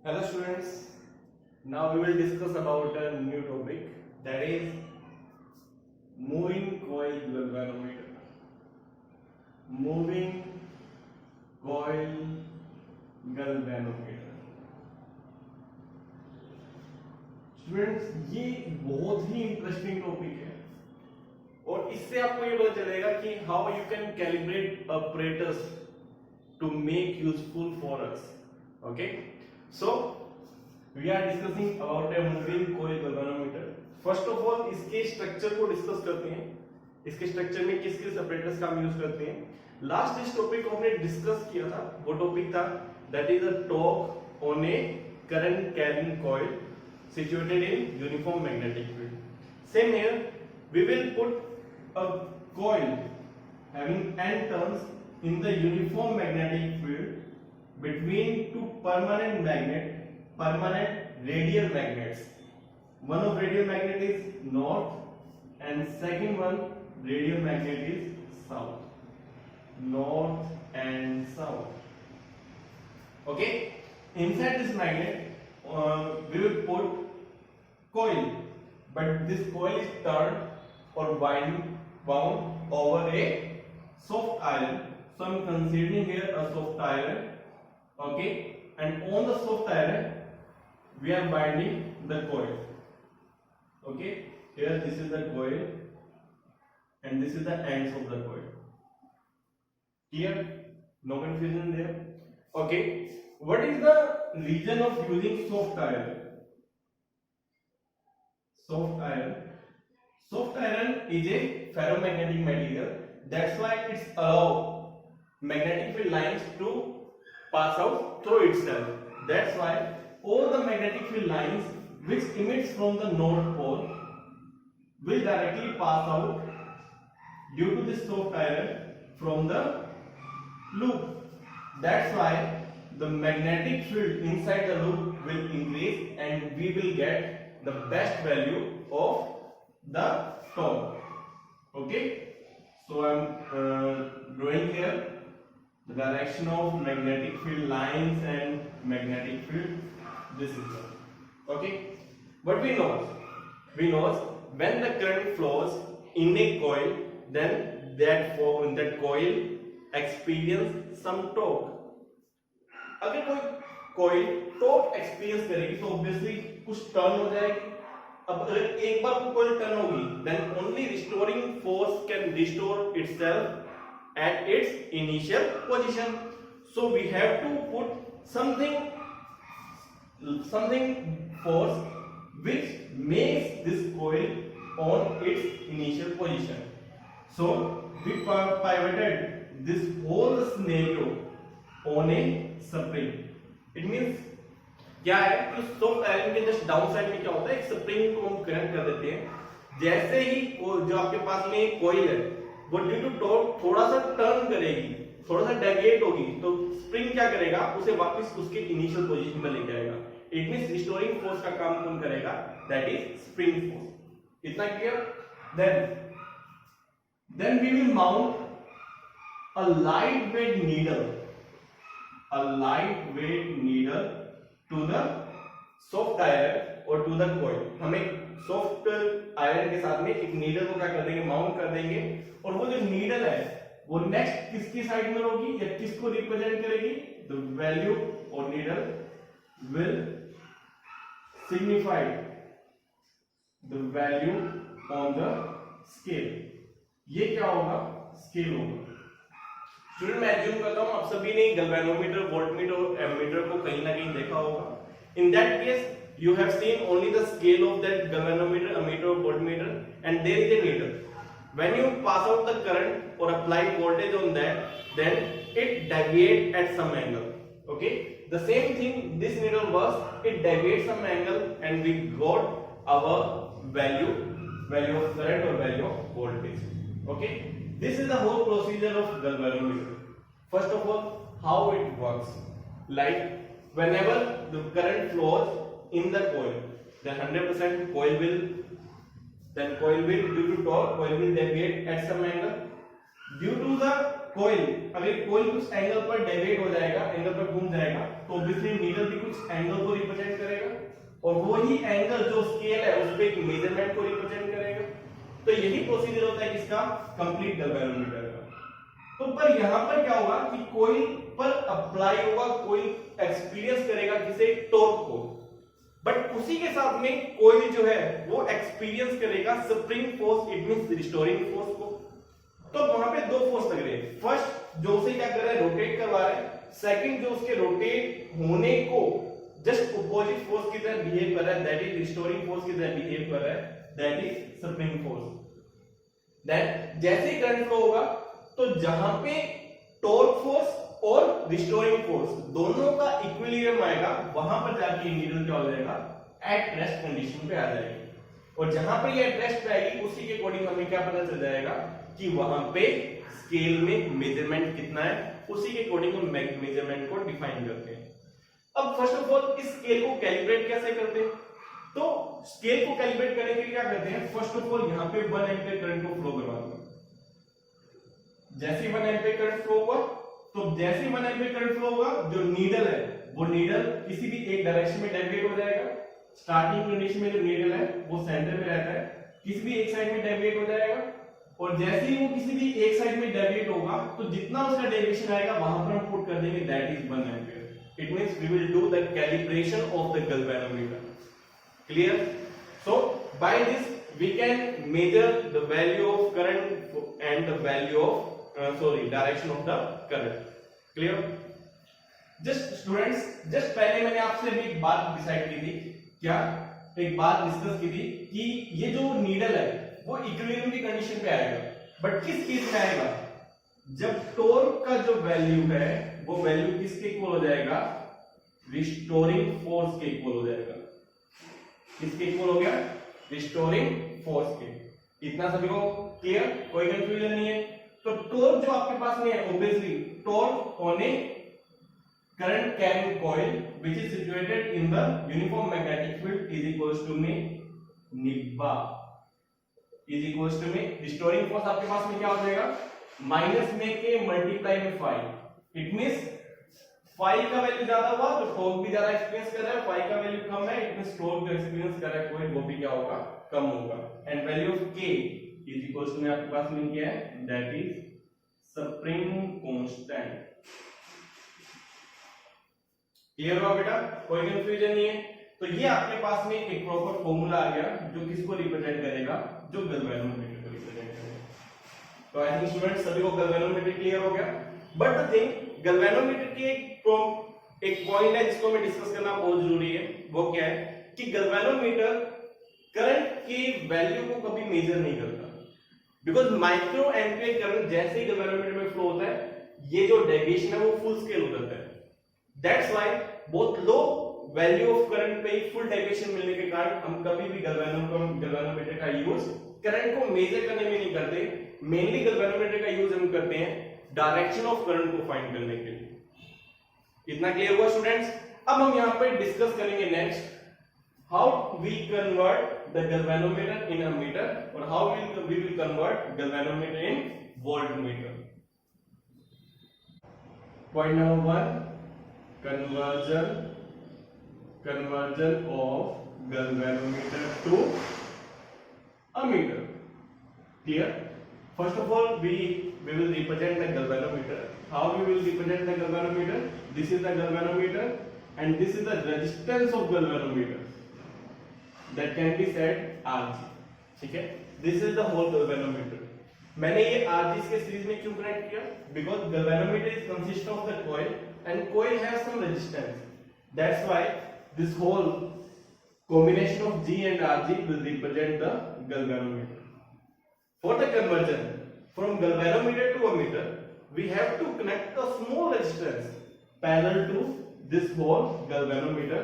Hello students, now we will discuss about a new topic, that is moving coil galvanometer. Moving coil galvanometer. Students ये बहुत ही interesting topic है और इससे आपको ये पता चलेगा कि how you can calibrate operators to make useful for us. Okay, so we are discussing about a moving coil galvanometer. First of all इसके स्ट्रक्चर को डिस्कस करते हैं. इसके स्ट्रक्चर में किस किस ऑपरेटर्स का हम यूज करते हैं. लास्ट इस टॉपिक को हमने डिस्कस किया था, वो टॉपिक था that is a torque on a current carrying coil situated in uniform magnetic field. Same here, we will put a coil having n turns in the uniform magnetic field between two permanent radial magnets. One of radial magnet is north and second one radial magnet is south. North and south. Okay, inside this magnet we will put coil, but this coil is turned or wound over a soft iron. So I'm considering here a soft iron. Okay, and on the soft iron we are binding the coil. Okay, here this is the coil and this is the ends of the coil. Here, no confusion there. Okay, what is the reason of using soft iron? Soft iron is a ferromagnetic material. That's why it's allow magnetic field lines to pass out through itself. That's why all the magnetic field lines which emits from the north pole will directly pass out due to this soft iron from the loop. That's why the magnetic field inside the loop will increase and we will get the best value of the torque. Okay, so I'm drawing here the direction of magnetic field lines and magnetic field. This is the, okay, but we know when the current flows in a coil, then that coil experience some torque. अगर कोई coil torque experience करेगी तो obviously कुछ turn हो जाएगी. अब अगर एक बार कोई कॉइल टर्न होगी, then only restoring force can restore itself at its initial position. So we have to put something force which makes this coil on its initial position. So we pivoted this whole scenario on a spring. It means क्या है कि soft iron के just down side में क्या होता है, एक spring को हम कनेक्ट कर देते हैं. जैसे ही जो आपके पास में एक कॉइल है वो ड्यू टू टॉर्क थोड़ा सा टर्न करेगी, थोड़ा सा डेविएट होगी, तो स्प्रिंग क्या करेगा, उसे वापस उसके इनिशियल पोजीशन में ले जाएगा. इट मींस रिस्टोरिंग फोर्स का काम कौन करेगा, दैट इज स्प्रिंग फोर्स. इतना clear. Then we will mount a light weight needle to the soft iron or to the coil. हम एक सॉफ्ट आयरन के साथ में एक नीडल को क्या कर देंगे, माउंट कर देंगे, और वो जो नीडल है वो नेक्स्ट किसकी साइड में होगी या किसको रिप्रेजेंट करेगी, द वैल्यू और needle will signify the value on the scale. ये क्या होगा, स्केल होगा. स्टूडेंट मैं एज्यूम करता हूं आप सभी ने गैल्वेनोमीटर, वोल्टमीटर और एमीटर को कहीं ना कहीं देखा होगा. In that case you have seen only the scale of that galvanometer, ammeter और voltmeter, and there is a needle. When you pass out the current और apply voltage on that, then it deviate at some angle. Okay, the same thing this needle works, it deviate some angle and we got our value of current और value of voltage. Okay, this is the whole procedure of galvanometer. First of all, how it works, like whenever the current flows in the coil, then 100% coil will due to torque coil will deviate at some angle. Due to the coil, अगर कोई कुछ angle पर deviate हो जाएगा, angle पर घूम जाएगा, तो ऑब्वियसली नीडल भी कुछ कुछ एंगल को रिप्रेजेंट करेगा और वही एंगल जो स्केल है उस पे एक मेजरमेंट को रिप्रेजेंट करेगा। तो यही प्रोसीजर होता है किसका, कंप्लीट गैल्वेनोमीटर का। तो पर यहां पर क्या होगा कि कोई पर अप्लाई होगा, कोई एक्सपीरियंस करेगा किसे, टॉर्क को, बट उसी के साथ में कोई जो है वो एक्सपीरियंस करेगा spring force, it means restoring force को। तो वहां पे दो फोर्स लग रहे हैं, फर्स्ट जो उसे क्या कर रहा है, रोटेट करवा रहा है, सेकंड जो उसके रोटेट होने को जस्ट अपोजिट फोर्स की तरह बिहेव कर रहा है, दैट इज रिस्टोरिंग फोर्स की तरह बिहेव कर रहा है, that is spring force. That जैसे ही करंट फ्लो होगा तो जहां पे टॉर्क फोर्स और रिस्टोरिंग फोर्स दोनों का इक्विलिब्रियम आएगा, वहां पर जाके नीडल क्या हो जाएगा, एट रेस्ट कंडीशन पे आ जाएगी। और जहां पे ये एट रेस्ट पे आएगी उसी के अकॉर्डिंग हमें क्या पता चल जाएगा कि वहां पे स्केल में मेजरमेंट कितना है, उसी के अकॉर्डिंग हम मेजरमेंट को डिफाइन करते हैं। अब फर्स्ट ऑफ ऑल इस स्केल को कैलिब्रेट कैसे करते हैं, तो स्केल को कैलिब्रेट करने के लिए क्या करते हैं, फर्स्ट ऑफ ऑल यहां पे 1 एम्पीयर करंट को फ्लो करवा दो। जैसे 1 एम्पीयर करंट फ्लो हुआ तो जैसे 1 एम्पीयर करंट फ्लो होगा, जो नीडल है वो नीडल किसी भी एक डायरेक्शन में डेविएट हो जाएगा। स्टार्टिंग कंडीशन में जो नीडल है वो सेंटर में रहता है, किसी भी एक साइड में डेविएट हो जाएगा, और जैसे ही वो किसी भी एक साइड में डेविएट होगा तो जितना उसका डेविएशन आएगा वहां पर हम पुट कर देंगे that is 1 ampere. It means we will do the calibration of the galvanometer. Clear? So by this we can measure the value of current and the value of direction of the current. Clear? Just students, just पहले मैंने आपसे भी एक बात decide की थी, क्या एक बात डिस्कस की थी कि ये जो नीडल है वो इक्विलिब्रियम की कंडीशन पे आएगा, बट किस केस में आएगा, जब टॉर्क का जो वैल्यू है वो वैल्यू किसके इक्वल हो जाएगा, रिस्टोरिंग फोर्स के इक्वल हो जाएगा। किसके इक्वल हो गया, रिस्टोरिंग फोर्स के। इतना सभी को क्लियर, कोई कंफ्यूजन नहीं है। तो टॉर्क जो आपके पास में है, obviously torque on a current carrying coil which is situated in the uniform magnetic field is equals to में निब्बा इज इक्वल्स टू में रिस्टोरिंग फोर्स आपके पास में क्या हो जाएगा, माइनस में के मल्टीप्लाई में 5। इट मींस 5 का वैल्यू ज्यादा हुआ तो टॉर्क भी ज्यादा एक्सपीरियंस कर रहा है, 5 का वैल्यू कम है, इट मींस टॉर्क जो एक्सपीरियंस कर रहा है कोई वो भी क्या होगा, कम होगा। And value of k is equals to में आपके पास में क्या है, that is spring constant. Clear हुआ बेटा, कोई कंफ्यूजन नहीं है। तो ये आपके पास में एक प्रॉपर फॉर्मूला आ गया जो किसको रिप्रेजेंट करेगा, जो गैल्वेनोमीटर को रिप्रेजेंट करेगा। तो आई थिंक स्टूडेंट्स सभी को गैल्वेनोमीटर क्लियर हो गया। बट द थिंग, गैल्वेनोमीटर की एक पॉइंट है जिसको मैं डिस्कस करना बहुत जरूरी है, वो क्या है कि गैल्वेनोमीटर करंट की वैल्यू को कभी मेजर नहीं करता, बिकॉज माइक्रो एम्पियर करंट जैसे ही गैल्वेनोमीटर में फ्लो होता है ये जो डेविएशन है वो फुल स्केल हो जाता है। दैट्स व्हाई बहुत लो वैल्यू ऑफ करंट पे ही फुल डेविएशन मिलने के कारण हम कभी भी गैल्वेनोमीटर का यूज करंट को मेजर करने में नहीं करते। मेनली गैल्वेनोमीटर का यूज हम करते हैं डायरेक्शन ऑफ करंट को फाइंड करने के लिए। इतना क्लियर हुआ स्टूडेंट्स? अब हम यहां पे डिस्कस करेंगे next how we convert the galvanometer in ammeter और how we will convert galvanometer in voltmeter. Point number 1, conversion of galvanometer to a meter. Clear? First of all, we will represent the galvanometer. How we will represent the galvanometer? This is the galvanometer and this is the resistance of galvanometer that can be said Rg. ठीक है? This is the whole galvanometer. मैंने ये Rg के series में क्यों connect किया? Because galvanometer is consist of the coil and coil has some resistance. That's why this whole combination of G and Rg will represent the galvanometer. For the conversion from galvanometer to a meter, we have to connect a small resistance parallel to this whole galvanometer.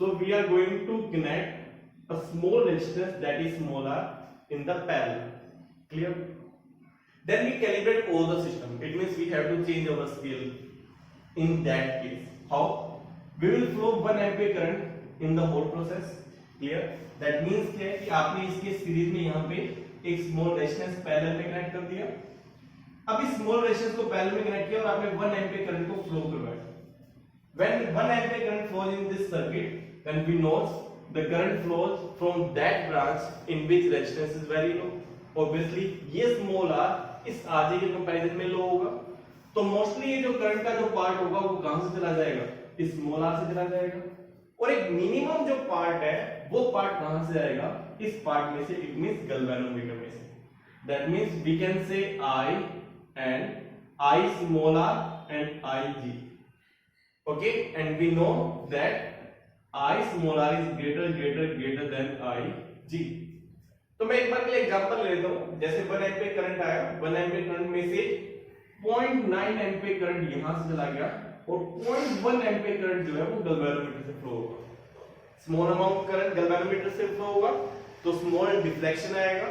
So we are going to connect a small resistance that is smaller in the parallel. Clear? Then we calibrate all the system. It means we have to change our scale. In that case, how? We will flow 1 ampere current in the whole process. Clear? That means क्या है कि आपने इसके series में यहाँ पे एक small resistance parallel में कनेक्ट कर दिया। अब इस स्मॉल रेजिस्टेंस को पैरेलल में कनेक्ट किया और आपने 1 एम्पीयर करंट को फ्लो करवाया। when 1 ampere current flows in this circuit, then we know the current flows from that branch in which resistance is very low. Obviously ये स्मॉल r इस RG के comparison में लो होगा, तो मोस्टली ये जो करंट का जो पार्ट होगा वो कहां से चला जाएगा, इस स्मॉल r से चला जाएगा, और एक मिनिमम जो पार्ट है वो पार्ट कहां से आएगा, इस पार्ट में से, इट मींस गैल्वेनोमीटर में से. That means we can say I and I small r and Ig. Okay, and we know that I small r is greater than Ig. तो मैं एक बार के लिए एग्जांपल ले लेता हूं. जैसे 1 एम्पीयर करंट आया, 1 एम्पीयर करंट में से 0.9 एम्पीयर करंट यहां से चला गया और 0.1 एम्पीयर करंट जो है वो गैल्वेनोमीटर से फ्लो होगा. स्मॉल अमाउंट करंट गैल्वेनोमीटर से फ्लो होगा तो स्मॉल डिफ्लेक्शन आएगा,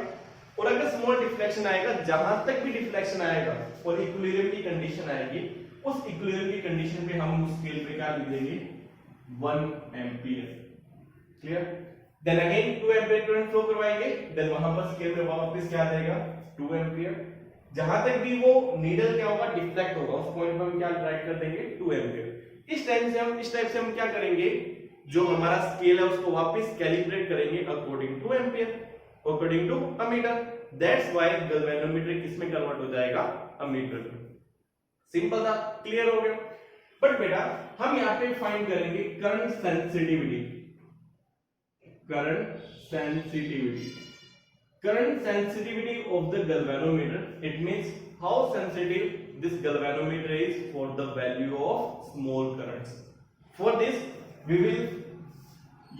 और अगर स्मॉल डिफ्लेक्शन आएगा, जहां तक भी डिफ्लेक्शन आएगा और इक्विलिब्रियम की कंडीशन आएगी, उस इक्विलिब्रियम की कंडीशन पे हम उस स्केल पे क्या लिख देंगे, 1 ampere. Clear. Then again 2 ampere current flow करवाएंगे, देन वहां पर स्केल में वापस क्या आ जाएगा, 2 एम्पीयर. जहां तक भी वो नीडल क्या होगा, डिफ्लेक्ट होगा, उस पॉइंट पर हम क्या राइट कर देंगे, 2 एम्पीयर. इस टाइप से हम क्या करेंगे, जो हमारा स्केल है उसको वापस कैलिब्रेट करेंगे according to ampere, according to ammeter. That's why galvanometer किसमें कन्वर्ट हो जाएगा, अमीटर में. सिंपल था, क्लियर हो गया. बट बेटा हम यहाँ पे फाइंड करेंगे current sensitivity. Current sensitivity of the galvanometer, it means how sensitive this galvanometer is for the value of small currents. For this we will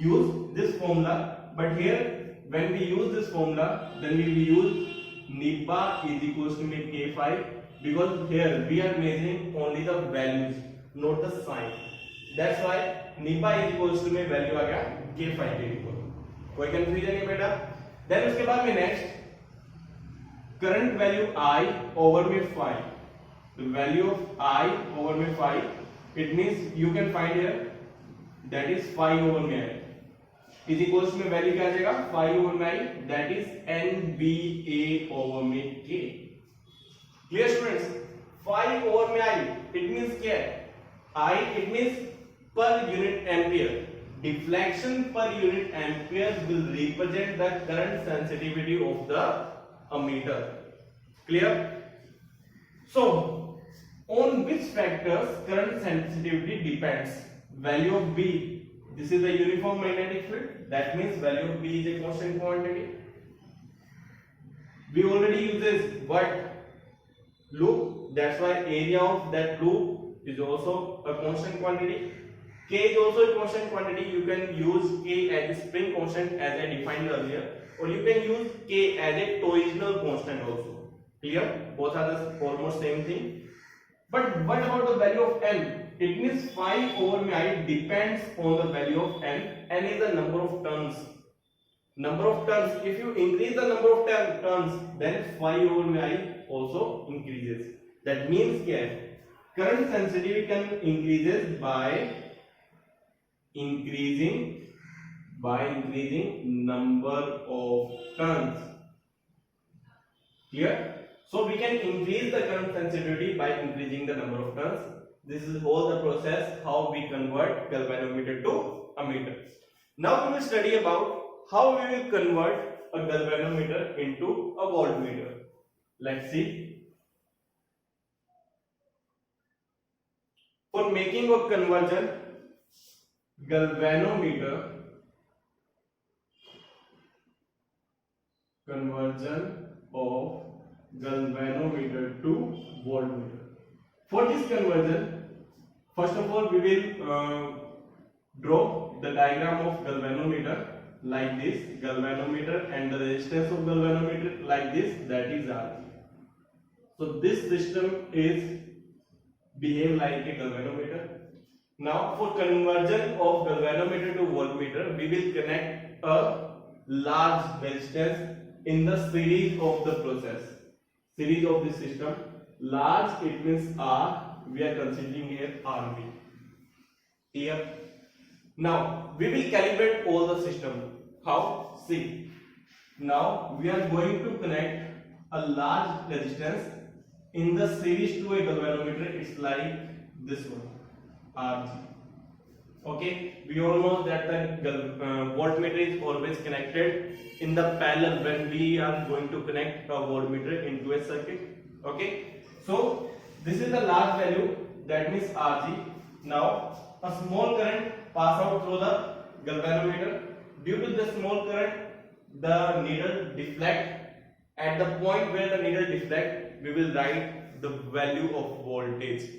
use this formula, but here when we use this formula, then we will use NIPA is equals to K5, because here we are measuring only the values, not the sign. That's why NIPA is equals to में value आ गया K5 के equal. कोई confusion नहीं बेटा. Then उसके बाद में next current value I over में 5. The value of I over में 5, it means you can find here that is 5 over में I is equals में वैल्यू क्या आ जाएगा, 5 over में I, that is NBA over में K. Clear students. 5 over में I, it means क्या है, I it means per unit ampere. Deflection per unit ampere will represent the current sensitivity of the ammeter. Clear? So, on which factors current sensitivity depends? Value of B. This is the uniform magnetic field. That means value of B is a constant quantity. We already use this what? Loop. That's why area of that loop is also a constant quantity. K is also a constant quantity. You can use K as a spring constant as I defined earlier, or you can use K as a torsional constant also. Clear? Both are the almost same thing. But what about the value of n? It means 5 over I depends on the value of n. N is the number of turns. Number of turns. If you increase the number of turns, then 5 over I also increases. That means क्या? Current sensitivity can increases by increasing number of turns. Clear? So we can increase the current sensitivity by increasing the number of turns. This is all the process how we convert galvanometer to ammeter. Now we will study about how we will convert a galvanometer into a voltmeter. Let's see. For making a conversion galvanometer to voltmeter. For this conversion, first of all we will draw the diagram of galvanometer like this, galvanometer, and the resistance of galvanometer like this, that is R. So this system is behave like a galvanometer. Now for conversion of galvanometer to voltmeter, we will connect a large resistance in the series of the process. Series of this system. Large, it means R. We are considering here RB. Here. Now we will calibrate all the system. How? See. Now we are going to connect a large resistance in the series to a galvanometer. It's like this one, RG. Okay, we all know that the voltmeter is always connected in the parallel when we are going to connect a voltmeter into a circuit. Okay, so this is the last value, that means Rg. Now a small current pass out through the galvanometer. Due to the small current, the needle deflect. At the point where the needle deflect, we will write the value of voltage.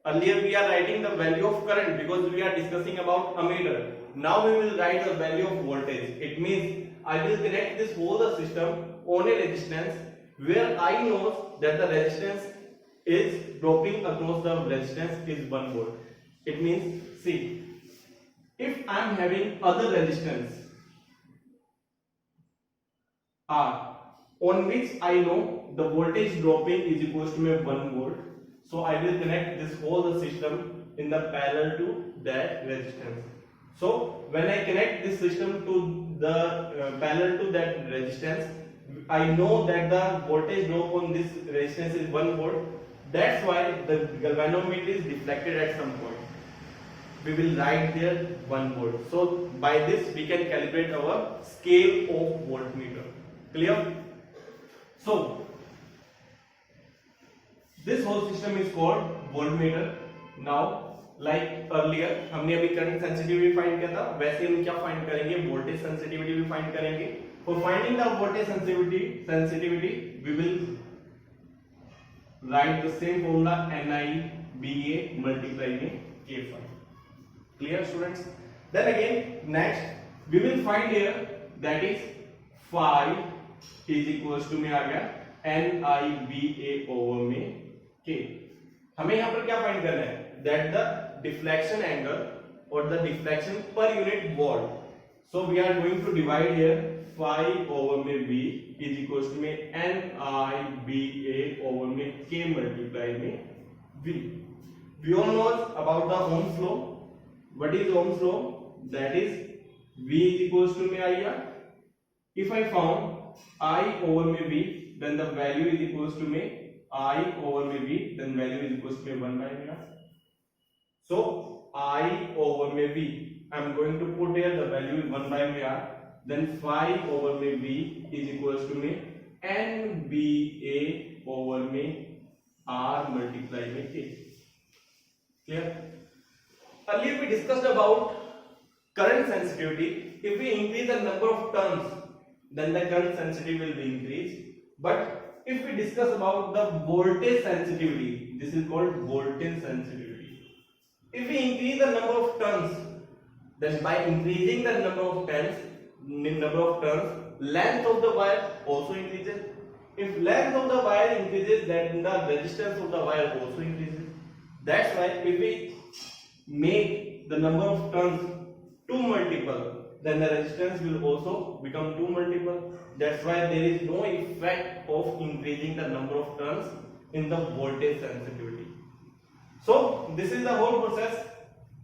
Earlier we are writing the value of current because we are discussing about ammeter. Now we will write the value of voltage. It means I will connect this whole system on a resistance where I know that the resistance is dropping across the resistance is 1 volt. It means, see, if I am having other resistance R on which I know the voltage dropping is equals to 1 volt. So I will connect this whole system in the parallel to that resistance. So when I connect this system to the parallel to that resistance, I know that the voltage drop on this resistance is 1 volt. That's why the galvanometer is deflected at some point. We will write there 1 volt. So by this we can calibrate our scale of voltmeter. Clear? So this whole system is called voltmeter. Now, like earlier, हमने अभी current sensitivity find किया था, वैसे हम क्या find करेंगे, voltage sensitivity भी find करेंगे. For finding the voltage sensitivity, we will write the same formula NIBA multiply में K5. Clear, students? Then again, next we will find here that is phi is equals to में आ गया NIBA over में K. हमें यहाँ पर क्या find करना है, that the deflection angle or the deflection per unit volt. So we are going to divide here phi over में B is equals to में NIBA over में K multiply में V. We all know about the Ohm's law. What is Ohm's law? That is V is equals to में आएगा. If I found I over में V, then the value is equals to में I over में V, then value is equals to 1 by V. So I over में V, I am going to put here the value is 1 by V. Then phi over में V is equals to में NBA over में R multiply में K. Clear? Earlier we discussed about current sensitivity. If we increase the number of turns, then the current sensitivity will be increased. But if we discuss about the voltage sensitivity, this is called voltage sensitivity. If we increase the number of turns, then by increasing the number of turns, length of the wire also increases. If length of the wire increases, then the resistance of the wire also increases. That's why if we make the number of turns 2 multiple, then the resistance will also become 2 multiple. That's why there is no effect of increasing the number of turns in the voltage sensitivity. So this is the whole process,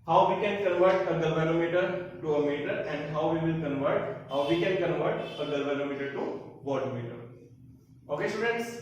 how we can convert a galvanometer to a meter and how we can convert a galvanometer to voltmeter. Okay, students.